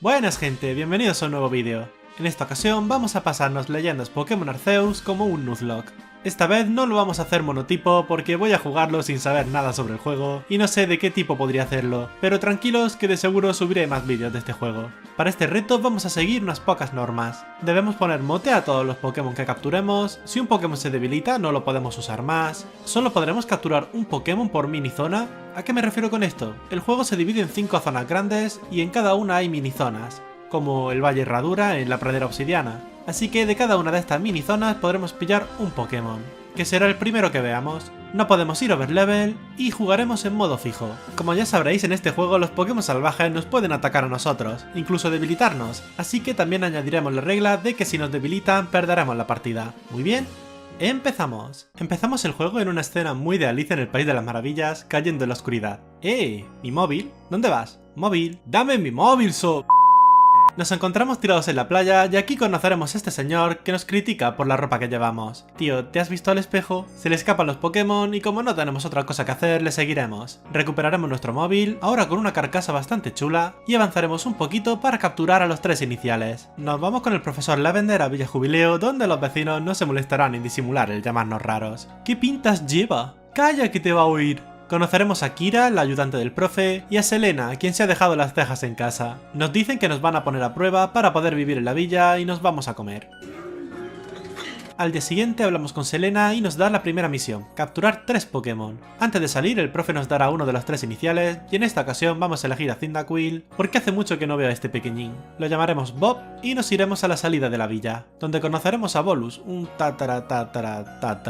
Buenas gente, bienvenidos a un nuevo vídeo. En esta ocasión vamos a pasarnos leyendas Pokémon Arceus como un Nuzlocke. Esta vez no lo vamos a hacer monotipo porque voy a jugarlo sin saber nada sobre el juego y no sé de qué tipo podría hacerlo, pero tranquilos que de seguro subiré más vídeos de este juego. Para este reto vamos a seguir unas pocas normas. Debemos poner mote a todos los Pokémon que capturemos, si un Pokémon se debilita no lo podemos usar más, solo podremos capturar un Pokémon por mini zona. ¿A qué me refiero con esto? El juego se divide en 5 zonas grandes y en cada una hay mini zonas, como el Valle Herradura en la Pradera Obsidiana. Así que de cada una de estas mini zonas podremos pillar un Pokémon, que será el primero que veamos. No podemos ir overlevel y jugaremos en modo fijo. Como ya sabréis, en este juego los Pokémon salvajes nos pueden atacar a nosotros, incluso debilitarnos, así que también añadiremos la regla de que si nos debilitan perderemos la partida. Muy bien, empezamos. Empezamos el juego en una escena muy de Alicia en el País de las Maravillas, cayendo en la oscuridad. ¿Mi móvil? ¿Dónde vas? Móvil. ¡Dame mi móvil, Nos encontramos tirados en la playa y aquí conoceremos a este señor que nos critica por la ropa que llevamos. Tío, ¿te has visto al espejo? Se le escapan los Pokémon y como no tenemos otra cosa que hacer, le seguiremos. Recuperaremos nuestro móvil, ahora con una carcasa bastante chula, y avanzaremos un poquito para capturar a los 3 iniciales. Nos vamos con el profesor Lavender a Villa Jubileo, donde los vecinos no se molestarán en disimular el llamarnos raros. ¿Qué pintas lleva? ¡Calla que te va a oír! Conoceremos a Kira, la ayudante del profe, y a Selena, quien se ha dejado las cejas en casa. Nos dicen que nos van a poner a prueba para poder vivir en la villa y nos vamos a comer. Al día siguiente hablamos con Selena y nos da la primera misión, capturar 3 Pokémon. Antes de salir el profe nos dará uno de los 3 iniciales y en esta ocasión vamos a elegir a Cyndaquil porque hace mucho que no veo a este pequeñín. Lo llamaremos Bob y nos iremos a la salida de la villa, donde conoceremos a Bolus, un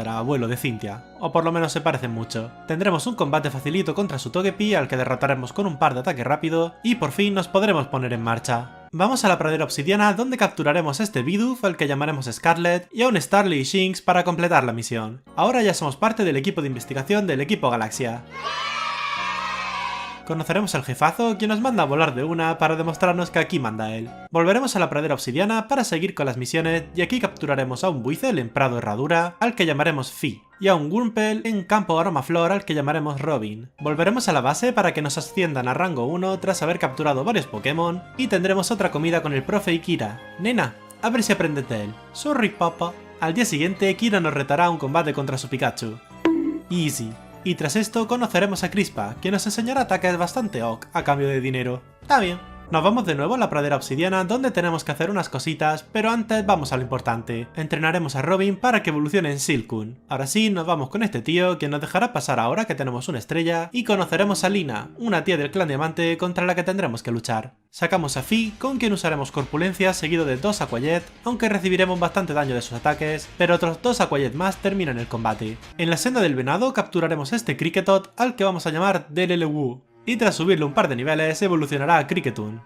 abuelo de Cynthia, o por lo menos se parecen mucho. Tendremos un combate facilito contra su Togepi al que derrotaremos con un par de ataques rápido y por fin nos podremos poner en marcha. Vamos a la Pradera Obsidiana donde capturaremos a este Bidoof al que llamaremos Scarlet y a un Starly y Shinx para completar la misión. Ahora ya somos parte del equipo de investigación del equipo Galaxia. Conoceremos al jefazo, quien nos manda a volar de una para demostrarnos que aquí manda él. Volveremos a la Pradera Obsidiana para seguir con las misiones y aquí capturaremos a un Buizel en Prado Herradura al que llamaremos Fi y a un Wurmple en Campo Aromaflor al que llamaremos Robin. Volveremos a la base para que nos asciendan a rango 1 tras haber capturado varios Pokémon y tendremos otra comida con el profe y Kira. Nena, a ver si aprendes de él. Sorry, papa. Al día siguiente Kira nos retará a un combate contra su Pikachu. Easy. Y tras esto conoceremos a Crispa, quien nos enseñará ataques bastante ok a cambio de dinero. Está bien. Nos vamos de nuevo a la Pradera Obsidiana donde tenemos que hacer unas cositas, pero antes vamos a lo importante. Entrenaremos a Robin para que evolucione en Silcoon. Ahora sí, nos vamos con este tío quien nos dejará pasar ahora que tenemos una estrella y conoceremos a Lina, una tía del clan Diamante contra la que tendremos que luchar. Sacamos a Fi, con quien usaremos Corpulencia seguido de 2 Aquajet, aunque recibiremos bastante daño de sus ataques, pero otros 2 Aquajet más terminan el combate. En la senda del venado capturaremos a este Kricketot al que vamos a llamar Delelewu. Y tras subirle un par de niveles evolucionará a Cricketune.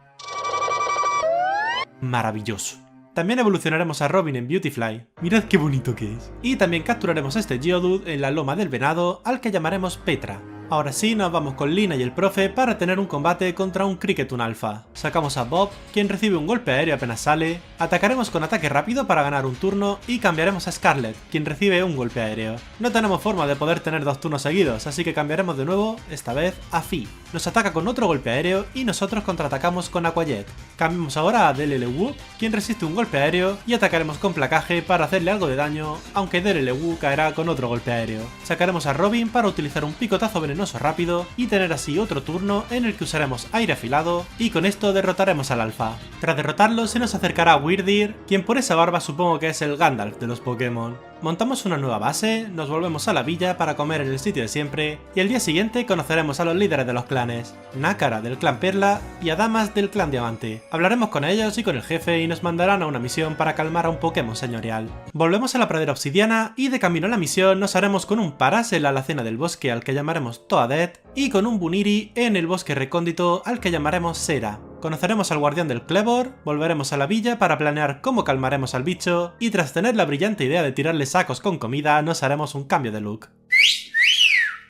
Maravilloso. También evolucionaremos a Robin en Beautyfly. Mirad qué bonito que es. Y también capturaremos a este Geodude en la loma del venado al que llamaremos Petra. Ahora sí nos vamos con Lina y el profe para tener un combate contra un Cricketune alfa. Sacamos a Bob, quien recibe un golpe aéreo apenas sale, atacaremos con ataque rápido para ganar un turno y cambiaremos a Scarlet, quien recibe un golpe aéreo. No tenemos forma de poder tener 2 turnos seguidos, así que cambiaremos de nuevo, esta vez a Fi. Nos ataca con otro golpe aéreo y nosotros contraatacamos con Aquajet. Cambiamos ahora a Delelewu, quien resiste un golpe aéreo y atacaremos con placaje para hacerle algo de daño, aunque Delelewu caerá con otro golpe aéreo. Sacaremos a Robin para utilizar un picotazo venenoso rápido y tener así otro turno en el que usaremos aire afilado y con esto derrotaremos al alfa. Tras derrotarlo se nos acercará Wyrdeer, quien por esa barba supongo que es el Gandalf de los Pokémon. Montamos una nueva base, nos volvemos a la villa para comer en el sitio de siempre y el día siguiente conoceremos a los líderes de los clanes, Nácara del clan Perla y Adamas del clan Diamante. Hablaremos con ellos y con el jefe y nos mandarán a una misión para calmar a un Pokémon señorial. Volvemos a la Pradera Obsidiana y de camino a la misión nos haremos con un Paras en la alacena del bosque al que llamaremos Toadette y con un Buniri en el bosque recóndito al que llamaremos Sera. Conoceremos al guardián del Clebor, volveremos a la villa para planear cómo calmaremos al bicho y tras tener la brillante idea de tirarle sacos con comida nos haremos un cambio de look.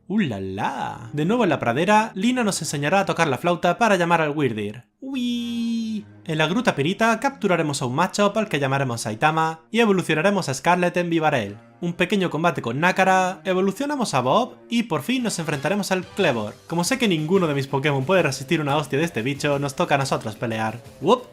¡Ulala! De nuevo en la pradera, Lina nos enseñará a tocar la flauta para llamar al Wyrdeer. ¡Uy! En la Gruta Pirita capturaremos a un Machop al que llamaremos Saitama y evolucionaremos a Scarlet en Vivarel. Un pequeño combate con Nakara, evolucionamos a Bob y por fin nos enfrentaremos al Clevor. Como sé que ninguno de mis Pokémon puede resistir una hostia de este bicho, nos toca a nosotros pelear. ¡Wup!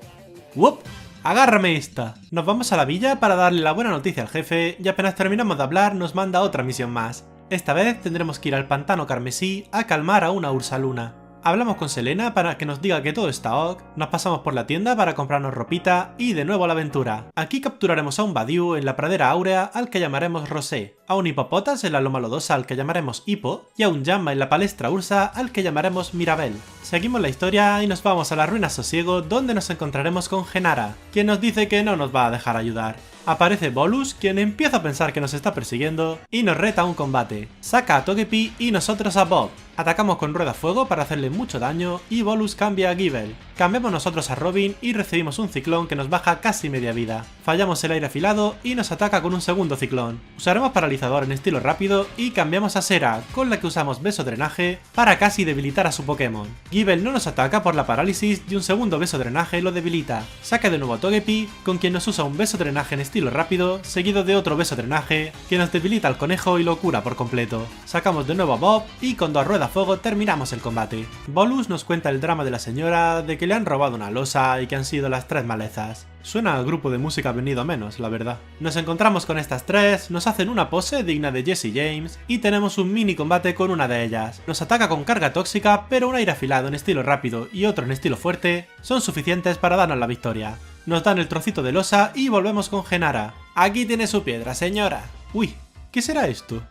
¡Wup! ¡Agárrame esta! Nos vamos a la villa para darle la buena noticia al jefe y apenas terminamos de hablar nos manda otra misión más. Esta vez tendremos que ir al pantano carmesí a calmar a una Ursaluna. Hablamos con Selena para que nos diga que todo está ok, nos pasamos por la tienda para comprarnos ropita y de nuevo a la aventura. Aquí capturaremos a un Badiou en la pradera áurea al que llamaremos Rosé, a un Hipopotas en la loma lodosa al que llamaremos Hippo y a un Jamma en la palestra Ursa al que llamaremos Mirabel. Seguimos la historia y nos vamos a las ruinas Sosiego donde nos encontraremos con Genara, quien nos dice que no nos va a dejar ayudar. Aparece Bolus, quien empieza a pensar que nos está persiguiendo y nos reta a un combate. Saca a Togepi y nosotros a Bob. Atacamos con Rueda Fuego para hacerle mucho daño y Bolus cambia a Gible. Cambiamos nosotros a Robin y recibimos un ciclón que nos baja casi media vida. Fallamos el aire afilado y nos ataca con un segundo ciclón. Usaremos paralizador en estilo rápido y cambiamos a Sera, con la que usamos beso drenaje para casi debilitar a su Pokémon. Gible no nos ataca por la parálisis y un segundo beso drenaje lo debilita. Saca de nuevo a Togepi, con quien nos usa un beso drenaje en estilo rápido, seguido de otro beso drenaje que nos debilita al conejo y lo cura por completo. Sacamos de nuevo a Bob y con dos Rueda Fuego terminamos el combate. Bolus nos cuenta el drama de la señora de que le han robado una losa y que han sido las 3 malezas. Suena al grupo de música venido a menos, la verdad. Nos encontramos con estas 3, nos hacen una pose digna de Jessie James y tenemos un mini combate con una de ellas. Nos ataca con carga tóxica, pero un aire afilado en estilo rápido y otro en estilo fuerte son suficientes para darnos la victoria. Nos dan el trocito de losa y volvemos con Genara. Aquí tiene su piedra, señora. Uy, ¿qué será esto?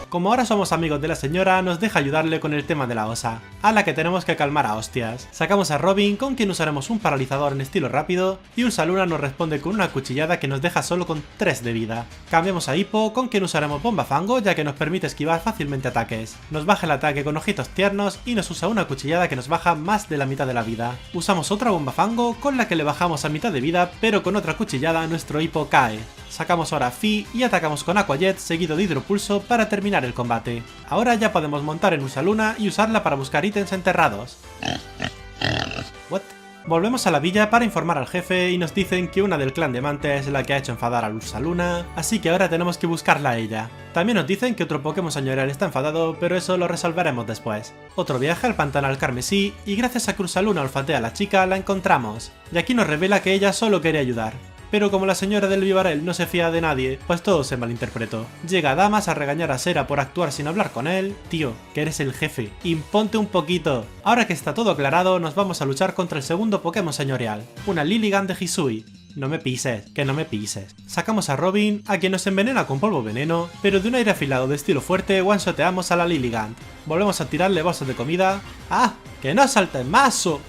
Como ahora somos amigos de la señora, nos deja ayudarle con el tema de la osa, a la que tenemos que calmar a hostias. Sacamos a Robin, con quien usaremos un paralizador en estilo rápido, y Ursaluna nos responde con una cuchillada que nos deja solo con 3 de vida. Cambiamos a Hippo, con quien usaremos Bomba Fango, ya que nos permite esquivar fácilmente ataques. Nos baja el ataque con ojitos tiernos y nos usa una cuchillada que nos baja más de la mitad de la vida. Usamos otra Bomba Fango, con la que le bajamos a mitad de vida, pero con otra cuchillada nuestro Hippo cae. Sacamos ahora a Fi y atacamos con Aqua Jet seguido de Hidropulso para terminar el combate. Ahora ya podemos montar en Ursaluna y usarla para buscar ítems enterrados. ¿What? Volvemos a la villa para informar al jefe y nos dicen que una del clan Diamante es la que ha hecho enfadar a Ursaluna, así que ahora tenemos que buscarla a ella. También nos dicen que otro Pokémon señorial está enfadado, pero eso lo resolveremos después. Otro viaje al Pantanal Carmesí y gracias a que Ursaluna olfatea a la chica la encontramos, y aquí nos revela que ella solo quiere ayudar. Pero como la señora del Vivarel no se fía de nadie, pues todo se malinterpretó. Llega Damas a regañar a Sera por actuar sin hablar con él. Tío, que eres el jefe, imponte un poquito. Ahora que está todo aclarado, nos vamos a luchar contra el segundo Pokémon señorial, una Lilligant de Hisui. No me pises, que no me pises. Sacamos a Robin, a quien nos envenena con polvo veneno, pero de un aire afilado de estilo fuerte one-shoteamos a la Lilligant. Volvemos a tirarle bolsas de comida. ¡Ah! ¡Que no saltes mazo!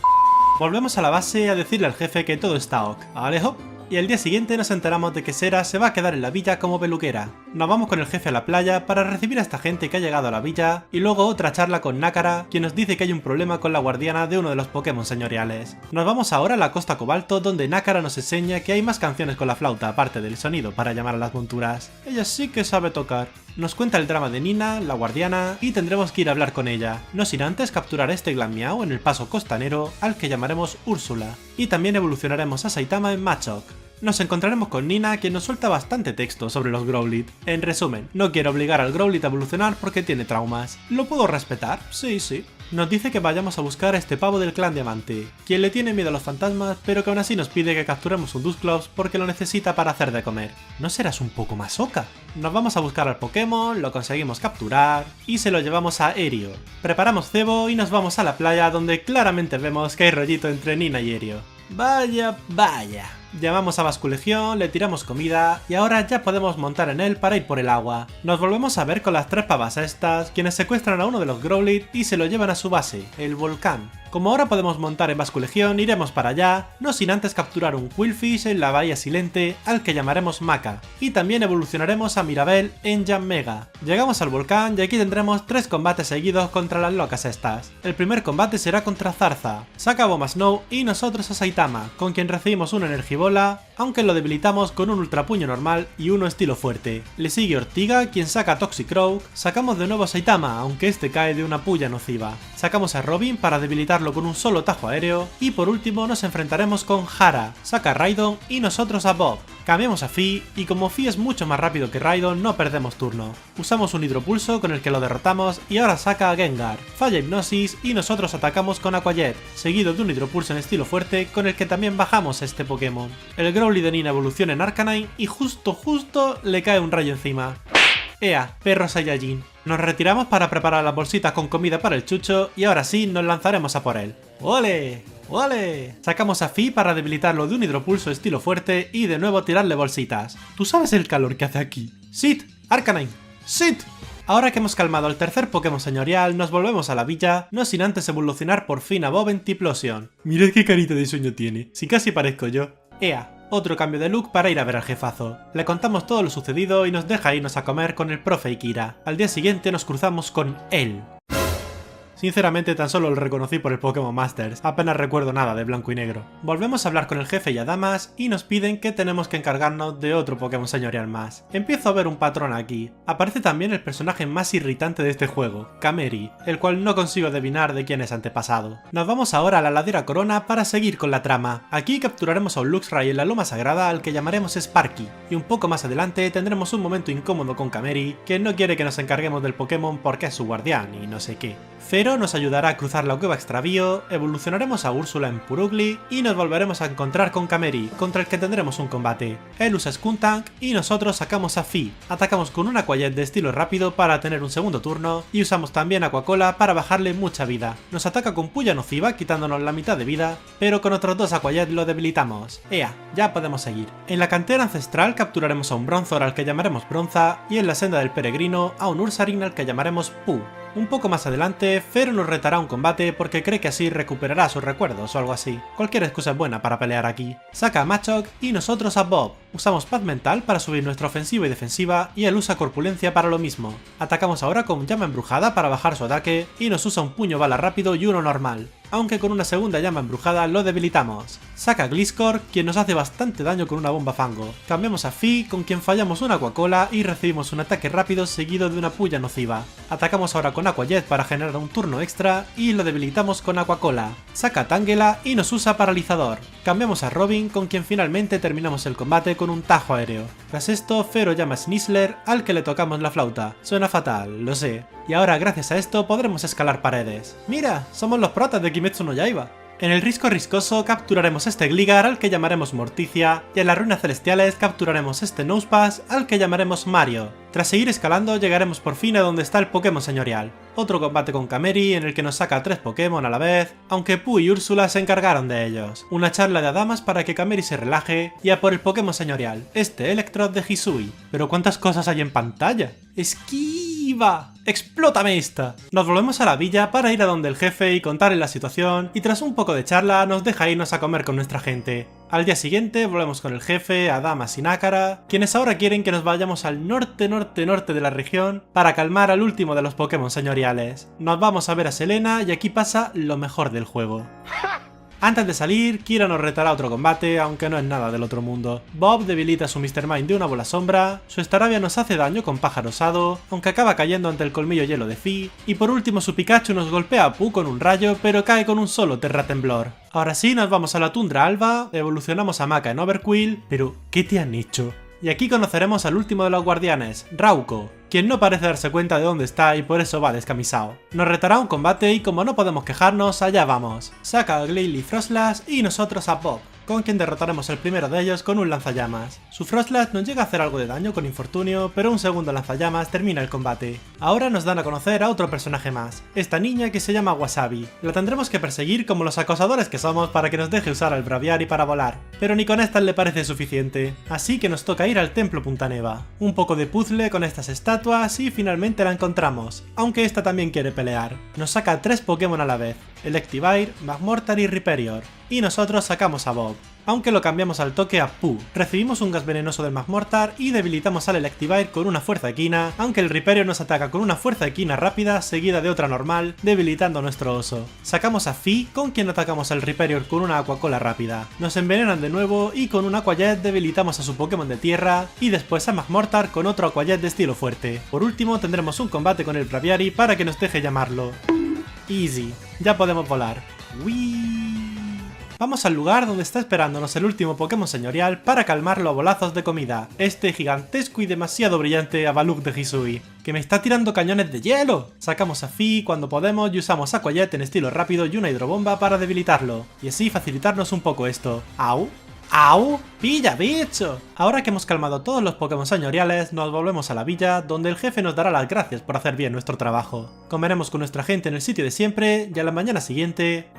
Volvemos a la base a decirle al jefe que todo está ok. ¡Alejo! Y el día siguiente nos enteramos de que Sera se va a quedar en la villa como peluquera. Nos vamos con el jefe a la playa para recibir a esta gente que ha llegado a la villa y luego otra charla con Nakara, quien nos dice que hay un problema con la guardiana de uno de los Pokémon señoriales. Nos vamos ahora a la costa Cobalto donde Nakara nos enseña que hay más canciones con la flauta aparte del sonido para llamar a las monturas. Ella sí que sabe tocar. Nos cuenta el drama de Nina, la guardiana, y tendremos que ir a hablar con ella, no sin antes capturar a este Glameow en el paso costanero, al que llamaremos Úrsula, y también evolucionaremos a Saitama en Machoke. Nos encontraremos con Nina, quien nos suelta bastante texto sobre los Growlithe. En resumen, no quiero obligar al Growlithe a evolucionar porque tiene traumas. ¿Lo puedo respetar? Sí, sí. Nos dice que vayamos a buscar a este pavo del clan Diamante, quien le tiene miedo a los fantasmas, pero que aún así nos pide que capturemos un Dusclops porque lo necesita para hacer de comer. ¿No serás un poco masoca? Nos vamos a buscar al Pokémon, lo conseguimos capturar y se lo llevamos a Erio. Preparamos cebo y nos vamos a la playa donde claramente vemos que hay rollito entre Nina y Erio. Vaya, vaya. Llamamos a Basculegión, le tiramos comida y ahora ya podemos montar en él para ir por el agua. Nos volvemos a ver con las 3 pavas estas, quienes secuestran a uno de los Growlithe y se lo llevan a su base, el volcán. Como ahora podemos montar en Basculegión, iremos para allá, no sin antes capturar un Qwilfish en la bahía Silente, al que llamaremos Maca, y también evolucionaremos a Mirabel en Yanmega. Llegamos al volcán y aquí tendremos 3 combates seguidos contra las locas estas. El primer combate será contra Zarza, saca Bomba Snow y nosotros a Saitama, con quien recibimos un Energy Ball bola, aunque lo debilitamos con un ultra puño normal y uno estilo fuerte. Le sigue Ortiga, quien saca Toxicroak, sacamos de nuevo a Saitama, aunque este cae de una puya nociva. Sacamos a Robin para debilitarlo con un solo tajo aéreo, y por último nos enfrentaremos con Hara, saca a Raidon y nosotros a Bob. Cambiamos a Fi, y como Fi es mucho más rápido que Raidon, no perdemos turno. Usamos un hidropulso con el que lo derrotamos y ahora saca a Gengar. Falla Hipnosis y nosotros atacamos con Aqua Jet, seguido de un hidropulso en estilo fuerte con el que también bajamos a este Pokémon. El Growly de Nina evoluciona en Arcanine y justo le cae un rayo encima. Ea, perro Saiyajin. Nos retiramos para preparar las bolsitas con comida para el chucho y ahora sí nos lanzaremos a por él. ¡Ole! ¡Ole! Sacamos a Fi para debilitarlo de un hidropulso estilo fuerte y de nuevo tirarle bolsitas. ¿Tú sabes el calor que hace aquí? ¡Sit! ¡Arcanine! ¡Sit! Ahora que hemos calmado al tercer Pokémon señorial, nos volvemos a la villa, no sin antes evolucionar por fin a Bob en Typhlosion. Mirad qué carita de sueño tiene, si casi parezco yo. Ea, otro cambio de look para ir a ver al jefazo. Le contamos todo lo sucedido y nos deja irnos a comer con el profe Ikira. Al día siguiente nos cruzamos con él. Sinceramente tan solo lo reconocí por el Pokémon Masters, apenas recuerdo nada de blanco y negro. Volvemos a hablar con el jefe y a Damas y nos piden que tenemos que encargarnos de otro Pokémon señorial más. Empiezo a ver un patrón aquí. Aparece también el personaje más irritante de este juego, Kameri, el cual no consigo adivinar de quién es antepasado. Nos vamos ahora a la ladera Corona para seguir con la trama. Aquí capturaremos a un Luxray en la loma sagrada al que llamaremos Sparky, y un poco más adelante tendremos un momento incómodo con Kameri, que no quiere que nos encarguemos del Pokémon porque es su guardián y no sé qué. Fero nos ayudará a cruzar la cueva extravío, evolucionaremos a Úrsula en Purugly y nos volveremos a encontrar con Kameri, contra el que tendremos un combate. Él usa Skuntank y nosotros sacamos a Fi. Atacamos con un Aqua Jet de estilo rápido para tener un segundo turno y usamos también Aquacola para bajarle mucha vida. Nos ataca con puya nociva quitándonos la mitad de vida, pero con otros dos Aqua Jet lo debilitamos. Ea, ya podemos seguir. En la cantera ancestral capturaremos a un Bronzor al que llamaremos Bronza y en la senda del peregrino a un Ursaring al que llamaremos Pu. Un poco más adelante, Fero nos retará a un combate porque cree que así recuperará sus recuerdos o algo así. Cualquier excusa es buena para pelear aquí. Saca a Machoke y nosotros a Bob. Usamos paz mental para subir nuestra ofensiva y defensiva y él usa corpulencia para lo mismo. Atacamos ahora con llama embrujada para bajar su ataque y nos usa un puño bala rápido y uno normal, aunque con una segunda llama embrujada lo debilitamos. Saca a Gliscor, quien nos hace bastante daño con una bomba fango. Cambiamos a Fi, con quien fallamos una Aquacola y recibimos un ataque rápido seguido de una puya nociva. Atacamos ahora con Aqua Jet para generar un turno extra y lo debilitamos con Aquacola. Saca a Tangela y nos usa paralizador. Cambiamos a Robin, con quien finalmente terminamos el combate con un tajo aéreo. Tras esto, Fero llama a Snizzler, al que le tocamos la flauta. Suena fatal, lo sé. Y ahora gracias a esto podremos escalar paredes. ¡Mira! Somos los protas de Kimetsu no Yaiba. En el Risco Riscoso capturaremos este Gligar al que llamaremos Morticia y en las Ruinas Celestiales capturaremos este Nosepass al que llamaremos Mario. Tras seguir escalando llegaremos por fin a donde está el Pokémon señorial. Otro combate con Kameri en el que nos saca a 3 Pokémon a la vez, aunque Pu y Úrsula se encargaron de ellos. Una charla de Adamas para que Kameri se relaje y a por el Pokémon señorial, este Electrode de Hisui. Pero ¿cuántas cosas hay en pantalla? ¡Esquiva! ¡Explótame esta! Nos volvemos a la villa para ir a donde el jefe y contarle la situación y tras un poco de charla nos deja irnos a comer con nuestra gente. Al día siguiente volvemos con el jefe, Adamas y Nácara, quienes ahora quieren que nos vayamos al norte de la región para calmar al último de los Pokémon señoriales. Nos vamos a ver a Selena y aquí pasa lo mejor del juego. Antes de salir, Kira nos retará otro combate, aunque no es nada del otro mundo. Bob debilita a su Mr. Mime de una bola sombra, su Staravia nos hace daño con pájaro osado, aunque acaba cayendo ante el colmillo hielo de Fi, y por último su Pikachu nos golpea a Pu con un rayo, pero cae con un solo Terra Temblor. Ahora sí, nos vamos a la tundra alba, evolucionamos a Maka en Overquill, pero ¿qué te han hecho? Y aquí conoceremos al último de los guardianes, Rauco, quien no parece darse cuenta de dónde está y por eso va descamisado. Nos retará un combate y como no podemos quejarnos, allá vamos. Saca a Glalie y Froslass y nosotros a Bob, con quien derrotaremos el primero de ellos con un lanzallamas. Su Froslass nos llega a hacer algo de daño con infortunio, pero un segundo lanzallamas termina el combate. Ahora nos dan a conocer a otro personaje más, esta niña que se llama Wasabi. La tendremos que perseguir como los acosadores que somos para que nos deje usar el Braviary para volar, pero ni con esta le parece suficiente, así que nos toca ir al templo Puntaneva. Un poco de puzzle con estas estatuas y finalmente la encontramos, aunque esta también quiere pelear. Nos saca 3 Pokémon a la vez, Electivire, Magmortar y Rhyperior, y nosotros sacamos a Bob. aunque lo cambiamos al toque a Pooh. Recibimos un gas venenoso del Magmortar y debilitamos al Electivire con una fuerza equina, aunque el Rhyperior nos ataca con una fuerza equina rápida seguida de otra normal, debilitando a nuestro oso. Sacamos a Fi, con quien atacamos al Rhyperior con una Aqua Cola rápida. Nos envenenan de nuevo y con un Aqua Jet debilitamos a su Pokémon de tierra y después a Magmortar con otro Aqua Jet de estilo fuerte. Por último tendremos un combate con el Braviary para que nos deje llamarlo. Easy, ya podemos volar. ¡Wii! Vamos al lugar donde está esperándonos el último Pokémon señorial para calmarlo a bolazos de comida, este gigantesco y demasiado brillante Avalugg de Hisui, que me está tirando cañones de hielo. Sacamos a Fi cuando podemos y usamos Aqua Jet en estilo rápido y una hidrobomba para debilitarlo, y así facilitarnos un poco esto. ¡Au! ¡Au! ¡Pilla, bicho! Ahora que hemos calmado todos los Pokémon señoriales, nos volvemos a la villa, donde el jefe nos dará las gracias por hacer bien nuestro trabajo. Comeremos con nuestra gente en el sitio de siempre, y a la mañana siguiente...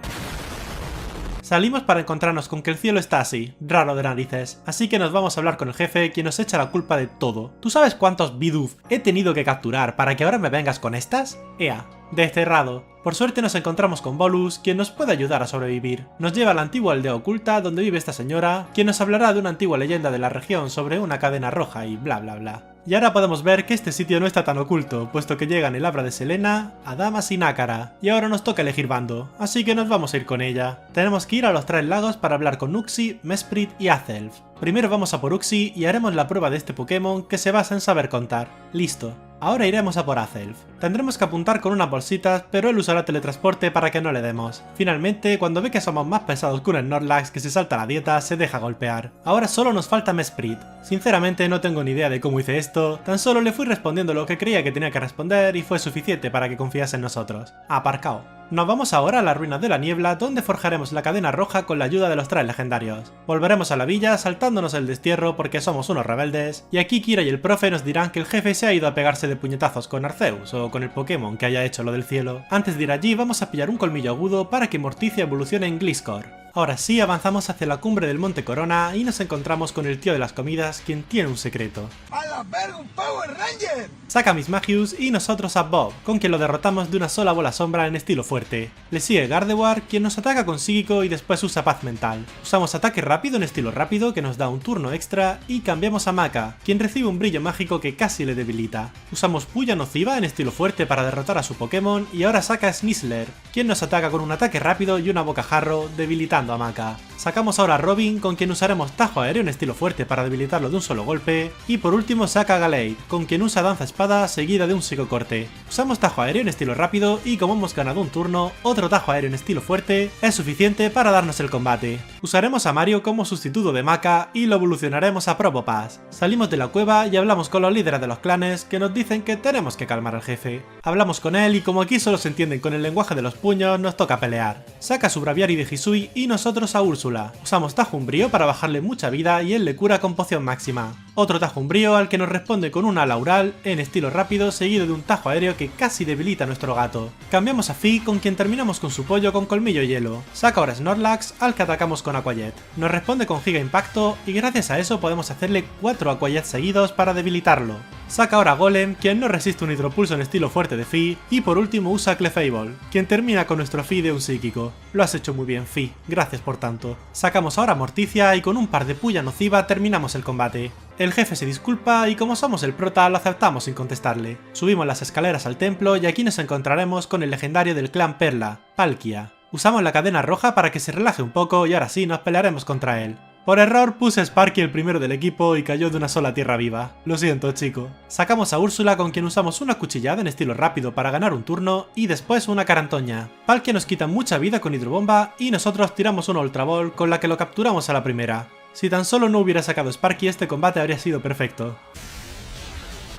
salimos para encontrarnos con que el cielo está así, raro de narices, así que nos vamos a hablar con el jefe, quien nos echa la culpa de todo. ¿Tú sabes cuántos Bidoof he tenido que capturar para que ahora me vengas con estas? Ea, desterrado. Por suerte nos encontramos con Bolus, quien nos puede ayudar a sobrevivir. Nos lleva a la antigua aldea oculta donde vive esta señora, quien nos hablará de una antigua leyenda de la región sobre una cadena roja y bla bla bla. Y ahora podemos ver que este sitio no está tan oculto, puesto que llegan el Abra de Selena, Adamas y Nácara, y ahora nos toca elegir bando, así que nos vamos a ir con ella. Tenemos que ir a los 3 lagos para hablar con Uxie, Mesprit y Azelf. Primero vamos a por Uxie y haremos la prueba de este Pokémon que se basa en saber contar. Listo. Ahora iremos a por Azelf. Tendremos que apuntar con unas bolsitas, pero él usará teletransporte para que no le demos. Finalmente, cuando ve que somos más pesados que un Snorlax que se salta la dieta, se deja golpear. Ahora solo nos falta Mesprit. Sinceramente no tengo ni idea de cómo hice esto, tan solo le fui respondiendo lo que creía que tenía que responder y fue suficiente para que confiase en nosotros. Aparcao. Nos vamos ahora a las ruinas de la niebla, donde forjaremos la cadena roja con la ayuda de los 3 legendarios. Volveremos a la villa saltándonos el destierro porque somos unos rebeldes, y aquí Kira y el profe nos dirán que el jefe se ha ido a pegarse de puñetazos con Arceus o con el Pokémon que haya hecho lo del cielo. Antes de ir allí vamos a pillar un colmillo agudo para que Morticia evolucione en Gliscor. Ahora sí, avanzamos hacia la cumbre del Monte Corona y nos encontramos con el tío de las comidas, quien tiene un secreto. ¡A la verga, un Power Ranger! Saca a Mismagius y nosotros a Bob, con quien lo derrotamos de una sola bola sombra en estilo fuerte. Le sigue Gardevoir, quien nos ataca con Psíquico y después usa Paz Mental. Usamos ataque rápido en estilo rápido, que nos da un turno extra, y cambiamos a Maka, quien recibe un brillo mágico que casi le debilita. Usamos Puya Nociva en estilo fuerte para derrotar a su Pokémon, y ahora saca a Snizzler, quien nos ataca con un ataque rápido y una bocajarro, debilitando a Maka. Sacamos ahora a Robin, con quien usaremos Tajo Aéreo en estilo fuerte para debilitarlo de un solo golpe, y por último saca a Gallade, con quien usa Danza Espada seguida de un Psicocorte. Usamos Tajo Aéreo en estilo rápido y como hemos ganado un turno, otro Tajo Aéreo en estilo fuerte es suficiente para darnos el combate. Usaremos a Mario como sustituto de Maka y lo evolucionaremos a Probopass. Salimos de la cueva y hablamos con los líderes de los clanes, que nos dicen que tenemos que calmar al jefe. Hablamos con él y como aquí solo se entienden con el lenguaje de los puños, nos toca pelear. Saca a su Braviary de Hisui y nosotros a Úrsula. Usamos Tajo Umbrío para bajarle mucha vida y él le cura con poción máxima. Otro Tajo Umbrío al que nos responde con una Laural en estilo rápido seguido de un Tajo Aéreo que casi debilita a nuestro gato. Cambiamos a Fi, con quien terminamos con su pollo con colmillo hielo. Saca ahora Snorlax al que atacamos con Aqua Jet. Nos responde con Giga Impacto y gracias a eso podemos hacerle 4 Aqua Jet seguidos para debilitarlo. Saca ahora Golem, quien no resiste un hidropulso en estilo fuerte de Fi, y por último usa Clefable, quien termina con nuestro Fi de un psíquico. Lo has hecho muy bien, Fi, gracias por tanto. Sacamos ahora Morticia y con un par de Puya Nociva terminamos el combate. El jefe se disculpa y como somos el prota lo aceptamos sin contestarle. Subimos las escaleras al templo y aquí nos encontraremos con el legendario del clan Perla, Palkia. Usamos la cadena roja para que se relaje un poco y ahora sí nos pelearemos contra él. Por error puse a Sparky el primero del equipo y cayó de una sola tierra viva. Lo siento, chico. Sacamos a Úrsula, con quien usamos una cuchillada en estilo rápido para ganar un turno y después una carantoña. Palkia nos quita mucha vida con hidrobomba y nosotros tiramos una Ultra Ball con la que lo capturamos a la primera. Si tan solo no hubiera sacado Sparky, este combate habría sido perfecto.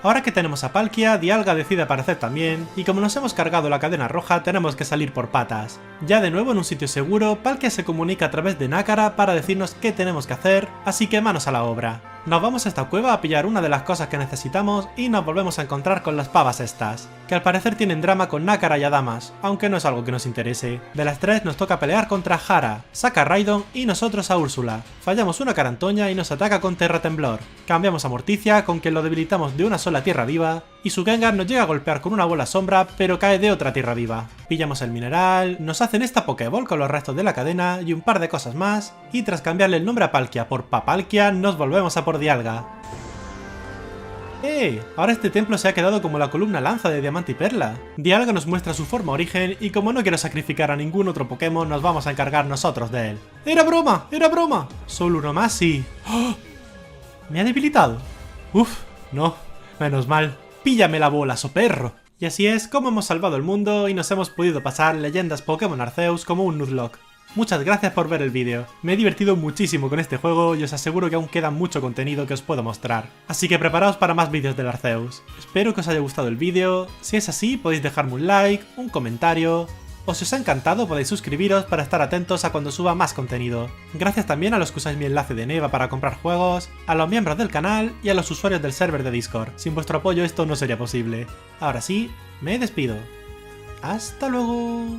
Ahora que tenemos a Palkia, Dialga decide aparecer también, y como nos hemos cargado la cadena roja tenemos que salir por patas. Ya de nuevo en un sitio seguro, Palkia se comunica a través de Nácara para decirnos qué tenemos que hacer, así que manos a la obra. Nos vamos a esta cueva a pillar una de las cosas que necesitamos y nos volvemos a encontrar con las pavas estas, que al parecer tienen drama con Nácara y Adamas, aunque no es algo que nos interese. De las tres nos toca pelear contra Hara, saca a Raidon y nosotros a Úrsula. Fallamos una carantoña y nos ataca con Terratemblor. Cambiamos a Morticia, con quien lo debilitamos de una sola tierra viva, y su Gengar nos llega a golpear con una bola sombra pero cae de otra tierra viva. Pillamos el mineral, nos hacen esta Pokéball con los restos de la cadena y un par de cosas más, y tras cambiarle el nombre a Palkia por Papalkia nos volvemos a por Dialga. Ahora este templo se ha quedado como la columna lanza de Diamante y Perla. Dialga nos muestra su forma origen y como no quiero sacrificar a ningún otro Pokémon nos vamos a encargar nosotros de él. ¡Era broma! ¡Era broma! Solo uno más y... ¡Oh! ¿Me ha debilitado? Uf, no. Menos mal. ¡Píllame la bola, soperro! Y así es como hemos salvado el mundo y nos hemos podido pasar leyendas Pokémon Arceus como un Nuzlocke. Muchas gracias por ver el vídeo, me he divertido muchísimo con este juego y os aseguro que aún queda mucho contenido que os puedo mostrar. Así que preparaos para más vídeos del Arceus. Espero que os haya gustado el vídeo, si es así podéis dejarme un like, un comentario, o si os ha encantado podéis suscribiros para estar atentos a cuando suba más contenido. Gracias también a los que usáis mi enlace de Neva para comprar juegos, a los miembros del canal y a los usuarios del server de Discord. Sin vuestro apoyo esto no sería posible. Ahora sí, me despido. ¡Hasta luego!